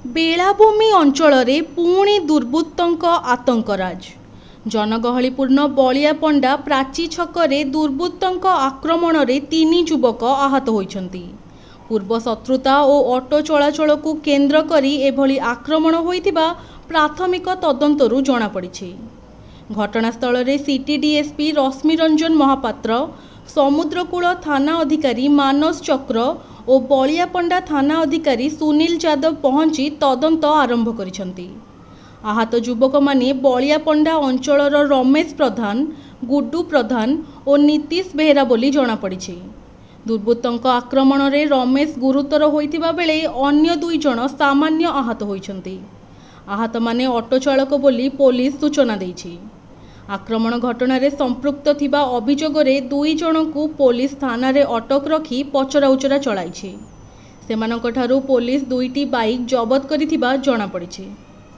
ବେଳାଭୂମି ଅଞ୍ଚଳରେ ପୁଣି ଦୁର୍ବୃତ୍ତଙ୍କ ଆତଙ୍କରାଜ। ଜନଗହଳିପୂର୍ଣ୍ଣ ବଳିଆପଣ୍ଡା ପ୍ରାଚୀ ଛକରେ ଦୁର୍ବୃତ୍ତଙ୍କ ଆକ୍ରମଣରେ 3 ଯୁବକ ଆହତ ହୋଇଛନ୍ତି। ପୂର୍ବ ଶତ୍ରୁତା ଓ ଅଟୋ ଚଳାଚଳକୁ କେନ୍ଦ୍ର କରି ଏଭଳି ଆକ୍ରମଣ ହୋଇଥିବା ପ୍ରାଥମିକ ତଦନ୍ତରୁ ଜଣାପଡ଼ିଛି। ଘଟଣାସ୍ଥଳରେ ସିଟି ଡିଏସ୍ପି ରଶ୍ମିରଞ୍ଜନ ମହାପାତ୍ର, ସମୁଦ୍ରକୂଳ ଥାନା ଅଧିକାରୀ ମାନସ ଚକ୍ର ଓ ବଳିଆପଣ୍ଡା ଥାନା ଅଧିକାରୀ ସୁନୀଲ ଯାଦବ ପହଞ୍ଚି ତଦନ୍ତ ଆରମ୍ଭ କରିଛନ୍ତି। ଆହତ ଯୁବକମାନେ ବଳିଆପଣ୍ଡା ଅଞ୍ଚଳର ରମେଶ ପ୍ରଧାନ, ଗୁଡୁ ପ୍ରଧାନ ଓ ନୀତିଶ ବେହେରା ବୋଲି ଜଣାପଡ଼ିଛି। ଦୁର୍ବୃତ୍ତଙ୍କ ଆକ୍ରମଣରେ ରମେଶ ଗୁରୁତର ହୋଇଥିବା ବେଳେ ଅନ୍ୟ 2 ଜଣ ସାମାନ୍ୟ ଆହତ ହୋଇଛନ୍ତି। ଆହତମାନେ ଅଟୋ ଚାଳକ ବୋଲି ପୋଲିସ ସୂଚନା ଦେଇଛି। ଆକ୍ରମଣ ଘଟଣାରେ ସମ୍ପୃକ୍ତ ଥିବା ଅଭିଯୋଗରେ 2 ଜଣଙ୍କୁ ପୋଲିସ ଥାନାରେ ଅଟକ ରଖି ପଚରାଉଚରା ଚଳାଇଛି। ସେମାନଙ୍କଠାରୁ ପୋଲିସ 2ଟି ବାଇକ୍ ଜବତ କରିଥିବା ଜଣାପଡ଼ିଛି।